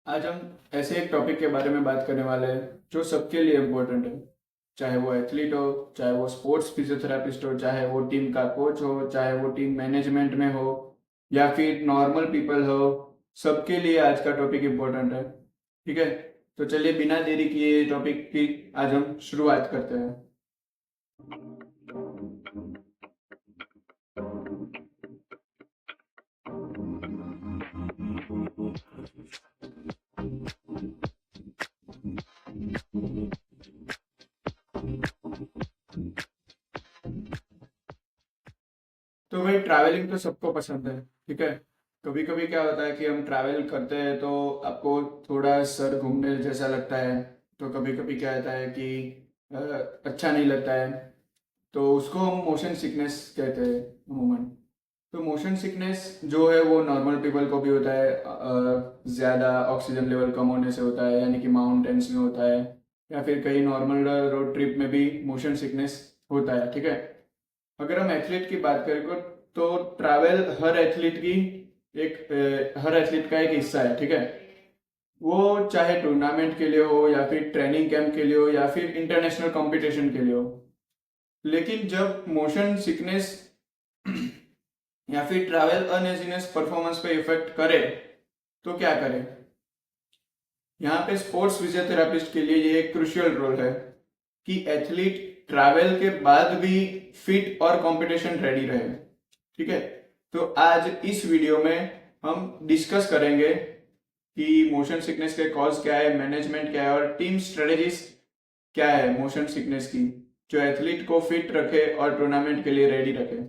आज हम ऐसे एक टॉपिक के बारे में बात करने वाले हैं जो सबके लिए इम्पोर्टेंट है। चाहे वो एथलीट हो, चाहे वो स्पोर्ट्स फिजियोथेरापिस्ट हो, चाहे वो टीम का कोच हो, चाहे वो टीम मैनेजमेंट में हो या फिर नॉर्मल पीपल हो। सबके लिए आज का टॉपिक इम्पोर्टेंट है। ठीक है, तो चलिए बिना देरी किए टॉपिक की आज हम शुरुआत करते हैं। तो भाई ट्रैवलिंग तो सबको पसंद है। ठीक है, कभी कभी क्या होता है कि हम ट्रैवल करते हैं तो आपको थोड़ा सर घूमने जैसा लगता है। तो कभी कभी क्या होता है कि अ, अच्छा नहीं लगता है। तो उसको हम मोशन सिकनेस कहते हैं अमूमन। तो मोशन सिकनेस जो है वो नॉर्मल पीपल को भी होता है। ज़्यादा ऑक्सीजन लेवल कम होने से होता है, यानी कि माउंटेन्स में होता है, या फिर कहीं नॉर्मल रोड ट्रिप में भी मोशन सिकनेस होता है। ठीक है, अगर हम एथलीट की बात करें तो ट्रैवल हर एथलीट का एक हिस्सा है। ठीक है, वो चाहे टूर्नामेंट के लिए हो या फिर ट्रेनिंग कैंप के लिए हो या फिर इंटरनेशनल कंपटीशन के लिए हो। लेकिन जब मोशन सिकनेस या फिर ट्रैवल अनइजीनेस परफॉर्मेंस पे इफेक्ट करे तो क्या करें। यहाँ पे स्पोर्ट्स फिजियोथेरापिस्ट के लिए ये एक क्रुशियल रोल है कि एथलीट ट्रैवल के बाद भी फिट और कंपटीशन रेडी रहे। ठीक है, तो आज इस वीडियो में हम डिस्कस करेंगे कि मोशन सिकनेस के कॉज क्या है, मैनेजमेंट क्या है और टीम स्ट्रेटेजीज क्या है मोशन सिकनेस की, जो एथलीट को फिट रखे और टूर्नामेंट के लिए रेडी रखे।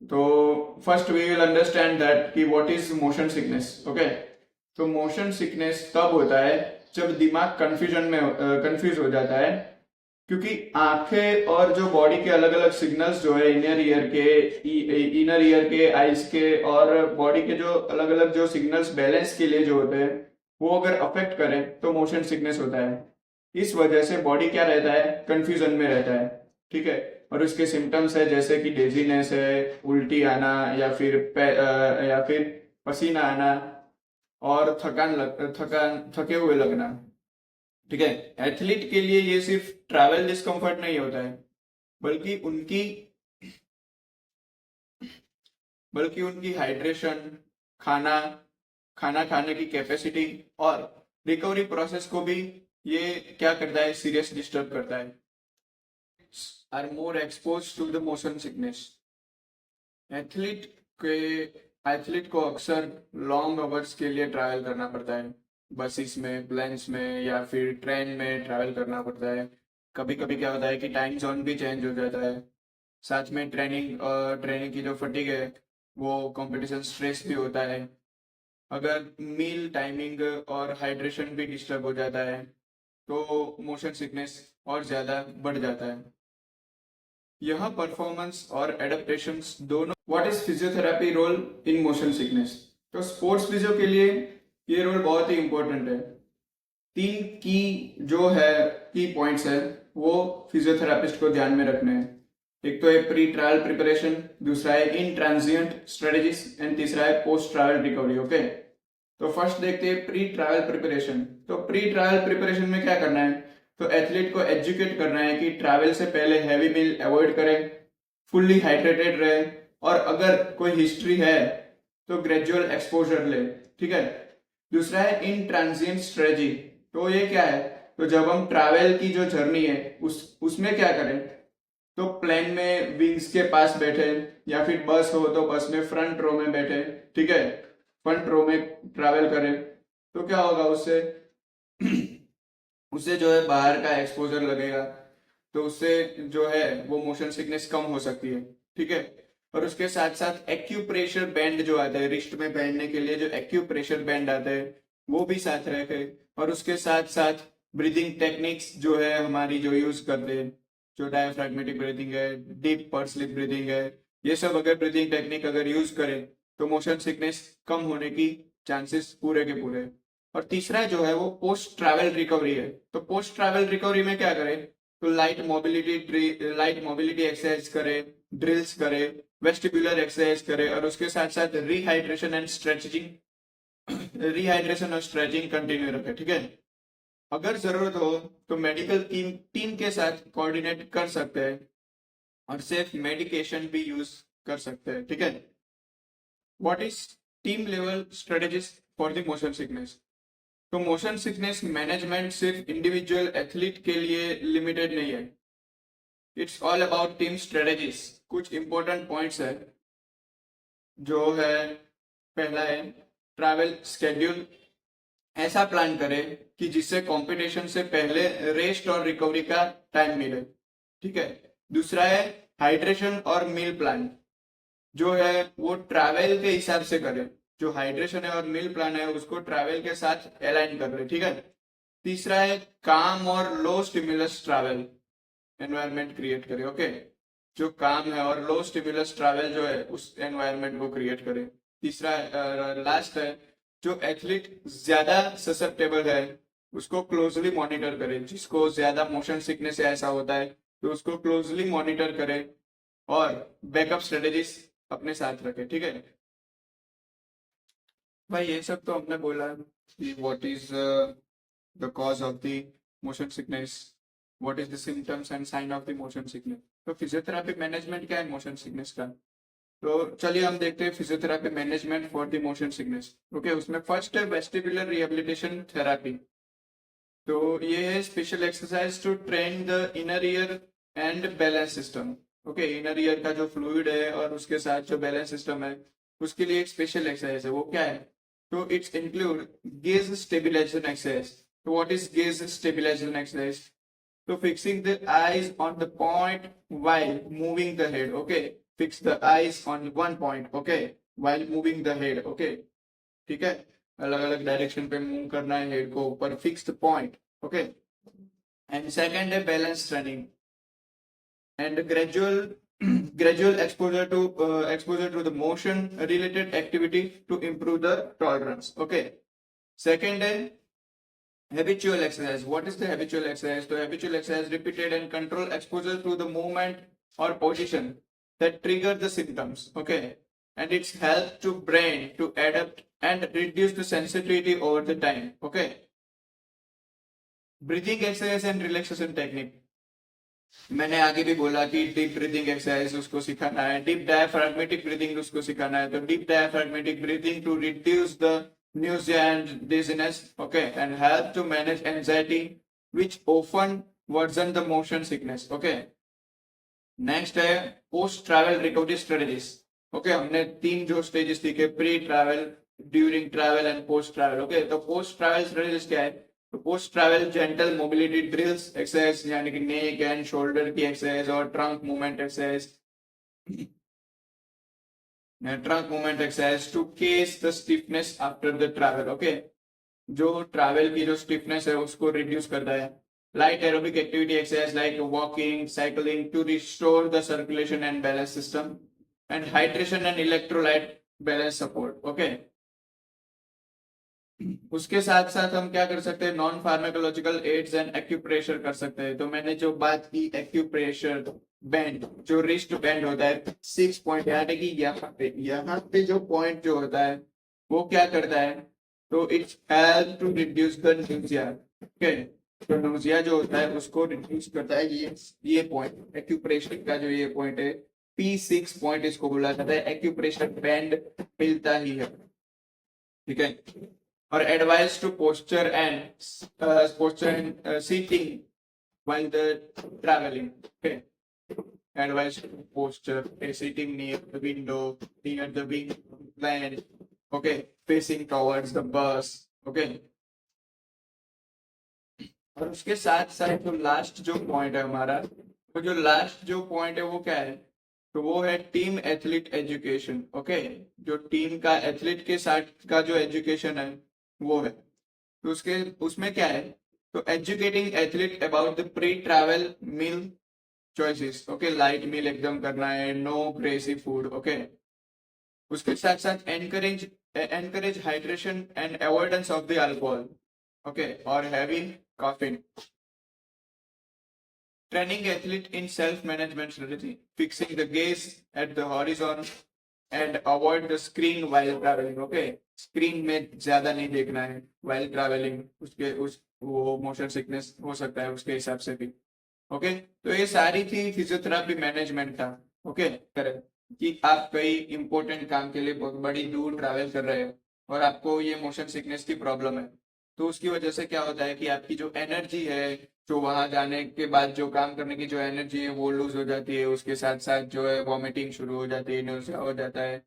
तो first we will understand that कि what is motion sickness. Okay, तो मोशन सिकनेस तब होता है जब दिमाग कंफ्यूज हो जाता है, क्योंकि आंखें और जो बॉडी के अलग अलग सिग्नल्स जो है इनर ईयर के, आइज के और बॉडी के जो अलग अलग जो सिग्नल्स बैलेंस के लिए जो होते हैं, वो अगर अफेक्ट करें तो मोशन सिकनेस होता है। इस वजह से बॉडी क्या रहता है, कंफ्यूजन में रहता है। ठीक है, और उसके सिम्टम्स है जैसे कि डेजीनेस है, उल्टी आना, या फिर पसीना आना और थकान थके हुए लगना। ठीक है, एथलीट के लिए ये सिर्फ ट्रैवल डिस्कम्फर्ट नहीं होता है, बल्कि उनकी बल्कि उनकी हाइड्रेशन, खाना खाना खाने की कैपेसिटी और रिकवरी प्रोसेस को भी ये क्या करता है, सीरियस डिस्टर्ब करता है। Are more expose to the motion sickness. Athlete के एथलीट को अक्सर लॉन्ग आवर्स के लिए ट्रैवल करना पड़ता है। बसेस में, प्लेन्स में या फिर ट्रेन में ट्रैवल करना पड़ता है। कभी कभी क्या होता है कि टाइम जोन भी चेंज हो जाता है। साथ में ट्रेनिंग की जो फटीग है, वो कंपटीशन स्ट्रेस भी होता है। अगर मील टाइमिंग और हाइड्रेशन भी डिस्टर्ब हो जाता है तो मोशन सिकनेस और ज़्यादा बढ़ जाता है। यह परफॉर्मेंस और एडेप्टेशंस दोनों। What is physiotherapy role in motion sickness. तो स्पोर्ट्स फिजियो के लिए ये रोल बहुत ही इंपॉर्टेंट है। तीन की जो है की पॉइंट्स है, वो फिजियोथेरापिस्ट को ध्यान में रखने हैं। एक तो है प्री ट्रायल प्रिपरेशन, दूसरा है इन ट्रांजिएंट स्ट्रेटेजीज एंड तीसरा है पोस्ट ट्रायल रिकवरी। ओके, तो फर्स्ट देखते हैं प्री ट्रायल प्रिपरेशन। तो प्री ट्रायल प्रिपरेशन में क्या करना है, तो एथलीट को एजुकेट करना है कि ट्रैवल से पहले हैवी मील अवॉइड करें, फुल्ली हाइड्रेटेड रहे और अगर कोई हिस्ट्री है तो ग्रेजुअल एक्सपोजर ले। ठीक है, दूसरा है इन ट्रांजिएंट स्ट्रेटजी। तो ये क्या है, तो जब हम ट्रैवल की जो जर्नी है उसमें क्या करें, तो प्लेन में विंग्स के पास बैठे, या फिर बस हो तो बस में फ्रंट रो में बैठे। ठीक है, फ्रंट रो में ट्रैवल करें तो क्या होगा उससे उससे जो है बाहर का एक्सपोजर लगेगा, तो उससे जो है वो मोशन सिकनेस कम हो सकती है। ठीक है, और उसके साथ साथ एक्यूप्रेशर बैंड जो आता है, रिस्ट में पहनने के लिए जो एक्यूप्रेशर बैंड आता है, वो भी साथ रखे। और उसके साथ साथ ब्रीदिंग टेक्निक्स जो है हमारी, जो यूज करते हैं, जो डायफ्रैग्मेटिक ब्रीदिंग है, डीप पर स्लिप ब्रीदिंग है, ये सब अगर ब्रीदिंग टेक्निक अगर यूज करें तो मोशन सिकनेस कम होने की चांसेस पूरे के पूरे। और तीसरा जो है वो पोस्ट ट्रैवल रिकवरी है। तो पोस्ट ट्रैवल रिकवरी में क्या करें, तो लाइट मोबिलिटी एक्सरसाइज करे, ड्रिल्स करे, वेस्टिबुलर एक्सरसाइज करे और उसके साथ साथ रिहाइड्रेशन एंड स्ट्रेचिंग रिहाइड्रेशन और स्ट्रेचिंग कंटिन्यू रखे, ठीक है। अगर जरूरत हो तो मेडिकल टीम टीम के साथ कोऑर्डिनेट कर सकते हैं और सिर्फ मेडिकेशन भी यूज कर सकते हैं, ठीक है। What is team level strategies for the motion sickness? तो मोशन सिकनेस मैनेजमेंट सिर्फ इंडिविजुअल एथलीट के लिए लिमिटेड नहीं है, it's all about team strategies. कुछ इंपॉर्टेंट पॉइंट्स है जो है, पहला है ट्रैवल स्केड्यूल, ऐसा प्लान करें कि जिससे कंपटीशन से पहले रेस्ट और रिकवरी का टाइम मिले, ठीक है। दूसरा है हाइड्रेशन और मील प्लान, जो है वो ट्रैवल के हिसाब से करें, जो हाइड्रेशन है और मील प्लान है उसको ट्रैवल के साथ अलाइन कर ले, ठीक है। तीसरा है काम और लो स्टिमुलस ट्रैवल एनवायरनमेंट क्रिएट करे, ओके। जो काम है और लो स्टिमुलस ट्रैवल जो है उस एनवायरनमेंट को क्रिएट करे। तीसरा लास्ट है जो एथलीट ज्यादा ससेप्टेबल है उसको क्लोजली मॉनिटर करे, जिसको ज्यादा मोशन सिकनेस ऐसा होता है तो उसको क्लोजली मॉनिटर करे और बैकअप स्ट्रेटेजीज अपने साथ रखे, ठीक है। भाई ये सब तो हमने बोला कि what is the cause of the motion sickness, what is the symptoms and sign of the motion sickness. तो फिजियोथेरेपी मैनेजमेंट क्या है मोशन सिकनेस का? तो चलिए हम देखते हैं physiotherapy management for the motion sickness, okay. उसमें फर्स्ट है वेस्टिबुलर रिहेबिलिटेशन थेरेपी। तो ये है special exercise to train the inner ear and balance system, okay. Inner ear का जो फ्लूइड है और उसके साथ जो बैलेंस सिस्टम है उसके लिए एक स्पेशल एक्सरसाइज है, वो क्या है? तो it's include gaze stabilisation exercise. तो what is gaze stabilisation exercise? तो fixing the eyes on the point while moving the head, okay. Fix the eyes on one point, okay, while moving the head, okay. ठीक है, अलग अलग direction पे move करना है head को ऊपर, fixed point, okay. And second है balance training and gradual exposure to the motion related activity to improve the tolerance, okay. Second है habitual exercise. What is the habitual exercise? So habitual exercise repeated and controlled exposure to the movement or position that trigger the symptoms, okay. And it's help to brain to adapt and reduce the sensitivity over the time, okay. Breathing exercise and relaxation technique. मैंने आगे भी बोला कि deep breathing exercise उसको सिखाना है, deep diaphragmatic breathing उसको सिखाना है। तो deep diaphragmatic breathing to reduce the nausea and dizziness, okay, and help to manage anxiety which often worsen the motion sickness, okay. Next है post travel recovery strategies, okay. हमने तीन जो stages दिखे, pre travel, during travel and post travel, okay. तो post travel strategies क्या है? तो post travel gentle mobility drills exercise, यानी कि नेक एंड शोल्डर की एक्सरसाइज और trunk movement exercise, trunk movement exercise to ease the stiffness after the travel, okay. जो travel की जो स्टिफनेस है उसको रिड्यूस करता है। Light aerobic activity exercise like walking, cycling to restore the circulation and balance system and hydration and electrolyte balance support, okay. उसके साथ साथ हम क्या कर सकते हैं? Non pharmacological aids and acupressure कर सकते हैं। तो मैंने जो बात की एक्यूप्रेशर, बैंड, जो रिस्ट बैंड होता है 6 पॉइंट, यानी कि यहाँ पे जो पॉइंट जो होता है वो क्या करता है? तो it's help to reduce the nausea, okay. तो नोजिया जो होता है उसको रिड्यूस करता है ये पॉइंट, एक्यूप्रेशर का जो ये पॉइंट है P6 पॉइंट इसको बोला जाता है। एक्यूप्रेशर बैंड मिलता ही है, ठीक है। और advice to posture and seating while the traveling, okay. Advice to posture, sitting near the window, near the wing plane, okay, facing towards the bus, okay. और उसके साथ साथ जो लास्ट जो पॉइंट है हमारा, तो जो लास्ट जो पॉइंट है वो क्या है? तो वो है टीम एथलीट एजुकेशन, ओके। जो टीम का एथलीट के साथ का जो एजुकेशन है वो है। तो उसके उसमें क्या है? तो educating athlete about the pre travel meal choices, okay. Light meal एकदम करना है, नो क्रेजी फूड, ओके। उसके साथ साथ encourage hydration and avoidance of the alcohol, okay, और heavy caffeine. Training athlete in self-management strategy, fixing the gaze at the horizon and avoid the screen while traveling, okay. Screen में ज्यादा नहीं देखना है while travelling, उसके उस वो motion sickness हो सकता है उसके हिसाब से भी। ओके, तो ये सारी थी फिजियोथेरापी मैनेजमेंट का। ओके, करें कि आप कई इंपॉर्टेंट काम के लिए बहुत बड़ी दूर ट्रैवल कर रहे हो और आपको ये मोशन सिकनेस की प्रॉब्लम है, तो उसकी वजह से क्या होता है कि आपकी जो एनर्जी है, जो वहां जाने के बाद जो काम करने की जो एनर्जी है वो लूज हो जाती है, उसके साथ साथ जो है वॉमिटिंग शुरू हो जाती है, नौसिया हो जाता है।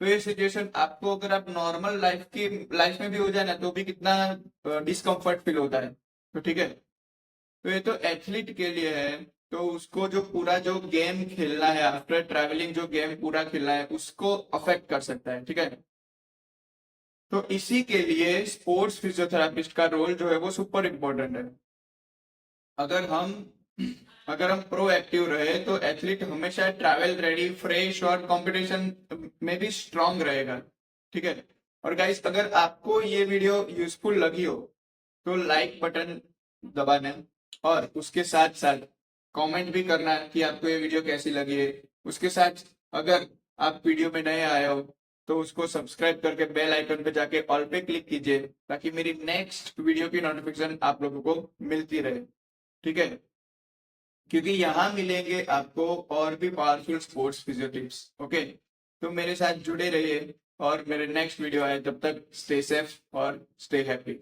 तो ये सिचुएशन आपको अगर आप नॉर्मल लाइफ में भी हो जाए ना तो भी कितना डिस्कम्फर्ट फील होता है। तो ठीक है, तो ये तो एथलीट के लिए है। तो उसको जो पूरा जो गेम खेलना है आफ्टर ट्रैवलिंग, जो गेम पूरा खेलना है उसको अफेक्ट कर सकता है। ठीक है, तो इसी के लिए स्पोर्ट्स फिजियोथेरापिस्ट का रोल जो है वो सुपर इम्पोर्टेंट है। अगर हम अगर हम प्रोएक्टिव रहे तो एथलीट हमेशा ट्रैवल रेडी, फ्रेश और कंपटीशन में भी स्ट्रांग रहेगा। ठीक है, और गाइस अगर आपको ये वीडियो यूजफुल लगी हो तो लाइक बटन दबाना, और उसके साथ साथ कमेंट भी करना कि आपको ये वीडियो कैसी लगी है। उसके साथ अगर आप वीडियो में नए आए हो तो उसको सब्सक्राइब करके बेल आइकन पे जाके ऑल पे क्लिक कीजिए ताकि मेरी नेक्स्ट वीडियो की नोटिफिकेशन आप लोगों को मिलती रहे। ठीक है, क्योंकि यहाँ मिलेंगे आपको और भी powerful sports physio tips. Okay, तो मेरे साथ जुड़े रहिए और मेरे नेक्स्ट वीडियो आए तब तक स्टे सेफ और स्टे हैप्पी।